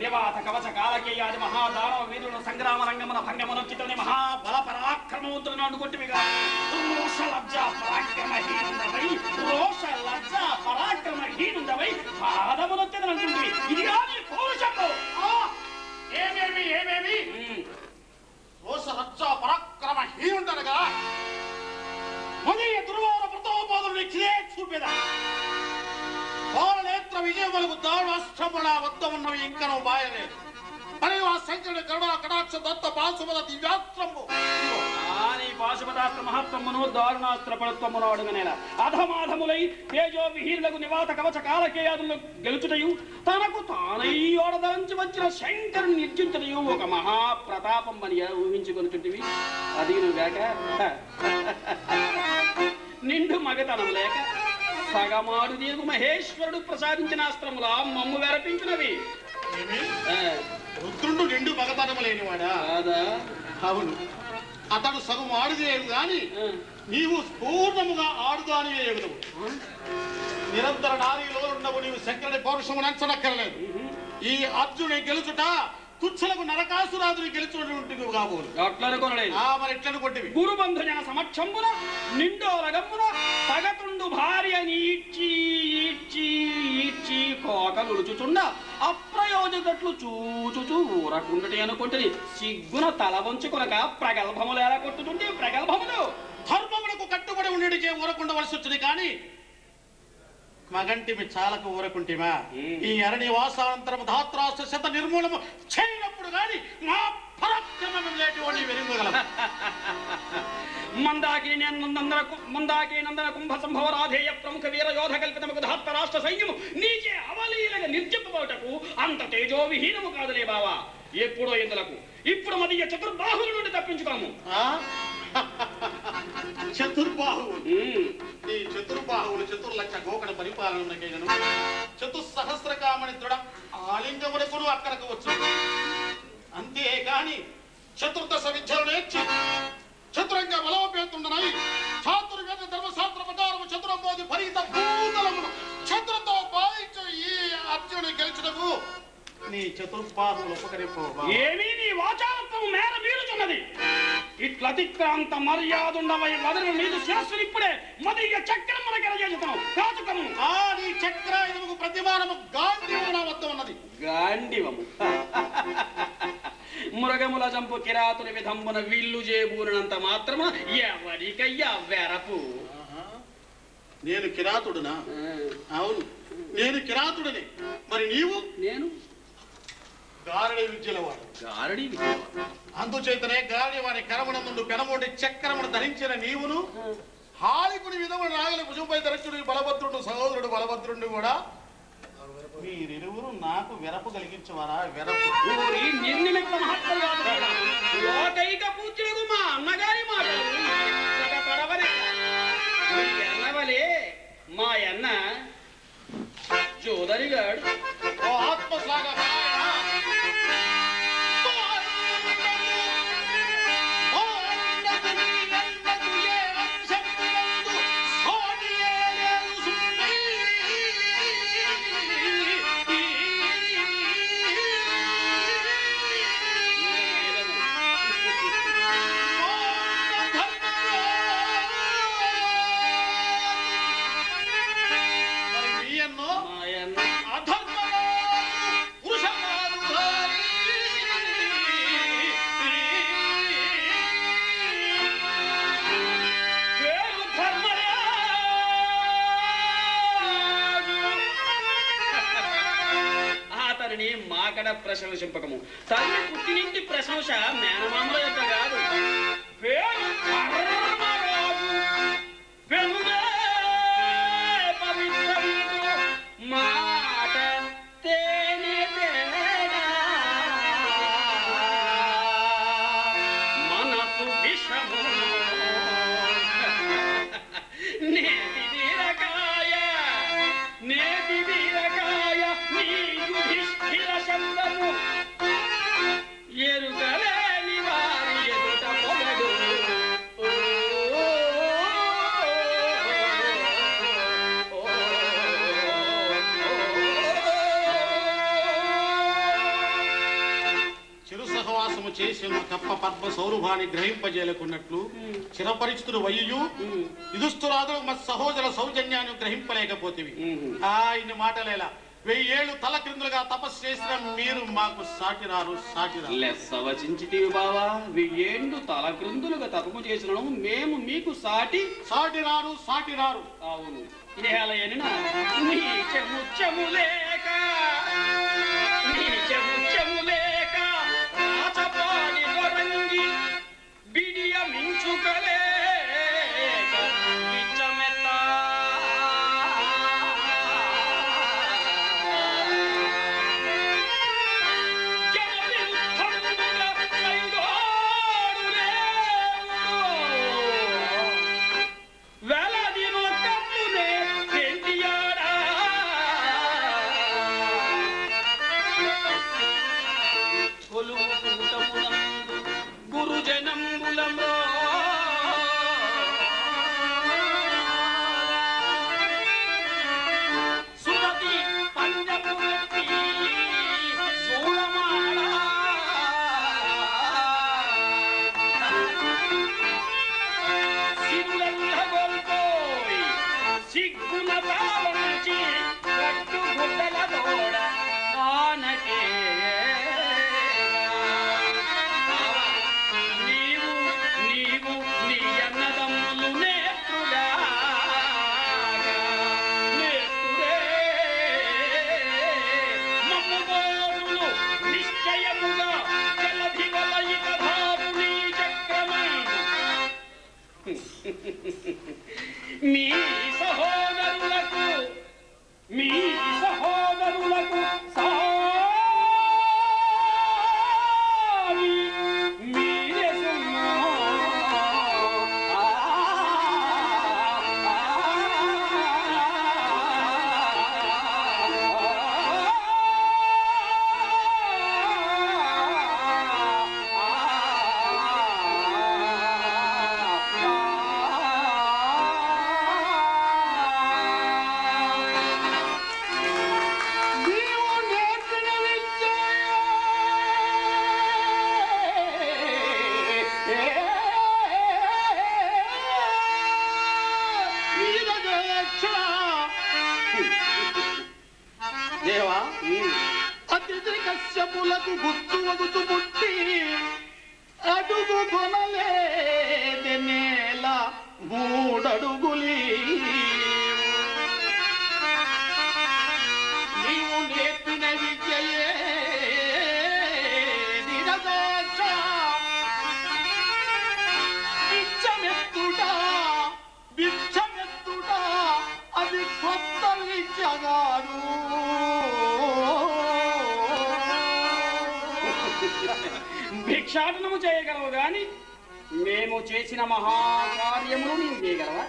నివాత కవచ కాలకేయాది మహాదానవ వీరుల సంగ్రామ రంగమున భంగమునొచ్చితని మహాబల పరాక్రమవంతులను అడ్డుకొట్టివిగా రోష లజ్జ పరాక్రమహీనుందవై పాదమునొచ్చిదనంటుంది. ఇదిగా నీ పౌరుషము. ఏమేమి రోష లజ్జ పరాక్రమహీనుండనగా మొదటి దుర్వార ప్రతోపాదుని చూపేదా నేత్ర విజయములకు దారుణాశ్రమణ వద్ద ఉన్నవి ఇంకనో బాయలేదు. మరియు ఆ శంకరుడి కరుణ కటాక్ష దత్త పాశుపద దివ్యాస్త్రము పాశుపదాస్త్ర మహత్వమును దారుణాస్త్ర పరత్వమును అడుగనేలా అధమాధములై తేజో విహీనులకు నివాత కవచ కాలకేయాదులను గెలుచుటయు తనకు తానై ఓడదలంచి వచ్చిన శంకరుని నిర్జించుటయు ఒక మహాప్రతాపం అని ఊహించుకొనుచుంటివి. అదీనుగాక నిండు మగతనం లేక సగమాడు దేగు మహేశ్వరుడు ప్రసాదించిన అస్త్రముల మమ్ము వెరపించినవి. రుద్రుడు నిండు మగతనము లేనివాడా? అవును, అతడు సగం ఆడుదేవు గాని నీవు పూర్ణముగా ఆడుదాని ఎగుదవు. నిరంతర నారీలో ఉన్నవు నీవు శంకరుని పౌరుషము నంచనక్కర్లేదు. ఈ అర్జుని గెలుచుట తుచ్చలకు నరకాసురాదుని గెలుచుంటుంది కాబోలు. మరి ఎట్లను కొట్టివి? గురుబంధు జన సమక్షంబున నిండో రగమ్మున తగతుండు భార్యని ఈడ్చి ఈడ్చి ఈడ్చి కోకలుచుచుండ అప్రయోజకట్లు చూచుచూ ఊరకుండటి అనుకుంటుంది. సిగ్గున తల వంచుకొనక ప్రగల్భములు ఎలా కొట్టుతుంటే ప్రగల్భములు ధర్మములకు కట్టుబడి ఉండేటికే ఊరకుండవలసి వచ్చింది. కానీ మగంటిమి చాలకు ఊరకుంటిమా? ఈ అరణ్యవాసానంతరము ధాత్రాస్త్ర శత నిర్మూలము చేయనప్పుడు గాని మా పరాక్రమం లేటివాడిని వెరింగగలం. మందాకి నందన కుంభ సంభవ రాధేయ ప్రముఖ వీర యోధ కల్పితముకు ధాత్ర రాష్ట్ర సైన్యము నీచే అవలీలగా నిర్జపబోటకు అంత తేజో విహీనము కాదులే బావా. ఎప్పుడో ఎందులకు ఇప్పుడు మధ్య చతుర్బాహుల నుండి తప్పించుకోము. చతుర్బాహువులు ఈ చతుర్బాహువులు చతుర్లక్ష గోకడ పరిపాలనకైనను చతుస్సహస్రకామణి దృఢ ఆలింగమునకును అక్కడకు వచ్చు. అంతేగాని చతుర్దశ విద్యలు నేర్చి చతురంగ బలోపేతుండనై చాతుర్వేద ధర్మశాస్త్ర ప్రకారము చతురంబోధి ఫలిత భూతలమును చతురతో భావించు ఈ అర్జునుని గెలిచుటకు నీ చతుర్బాహువులు ఉపకరింపు. ఏమీ నీ వాచారత్వము మేర మీరుచున్నది. ఇట్లతిక్రాంత మర్యాదుండవై వదలు నీదు శిరస్సుని ఇప్పుడే మదిగ చక్రం మనకెల చేస్తాం కాచుకము. నీ చక్రాయుధముకు ప్రతిమానము గాంధీవము నా వద్ద ఉన్నది. గాంధీవము మృగముల జంపు కిరాతుని విధంబున విల్లు చేబూరినంత మాత్రము ఎవరికయ్యా వెరపు. నేను కిరాతుడునా? అవును, నేను కిరాతుడిని. మరి నీవు? నేను గారడి విద్యలవాడు. గారడి విద్యలవాడు. అందుచేతనే గారడి వారి కరమున ముందు పెనమోడి చక్రమును ధరించిన నీవును హాలికుని విధముడు రాగలి భుజంపై ధరించుడు బలభద్రుడు సహోదరుడు బలభద్రుడు కూడా మీరిరువురు నాకు వెరపు కలిగించవారా? వెరపు నిర్నిమిత్త లోకైక పూజ్యుడు మా అన్నగారి మాటలు ఎన్నవలే మా అన్న జోదరిగాడు ఆత్మసాగా మాకడ ప్రశంసింపకము. తల్లి పుట్టినింటి ప్రశంస మేనమామల యొక్క కాదు. మాట తేనె మనసు విషము నేతి బీరకాయ నేతి బీరకాయ నీ యుధిష్ఠిర శబ్దము ఎరుకలేని వారి ఎదుట పొగడు. చేసిన కప్ప పద్మ సౌరభాన్ని గ్రహింపజేయకున్నట్లు చిరపరిచితుడు వయ్యు యుధిష్ఠిరాదులు మా సహోదర సౌజన్యాన్ని గ్రహింపలేకపోతేవి ఇన్ని మాటలేలా 1000 ఏళ్ళు తల క్రిందులుగా తపస్సు చేసిన మీరు మాకు సాటిరారు లెస్సవచించితివి బావా 1000 ఏళ్ళు తల క్రిందులుగా తపము చేసిన మేము మీకు సాటిరారు అవును ఇదేలయనినా నీచముచ్చము లేక రాచపాడి దొరంగి బిడియ మించుకలేక పిచ్చమెత్తా మీ సహోదరులకు సావి మీరే సుమో దేవా అతిథి కశ్యపులకు గుర్తు వగుతు పుట్టి అడుగు కొనలేది నేల 3 అడుగులి నీవు నేర్పిన విద్యయే నిరదోష బిచ్చమెత్తుట అది కొత్త విద్యగాను భిక్షాటనము చేయగలవు గాని మేము చేసిన మహాకార్యములు నీవు చేయగలవా?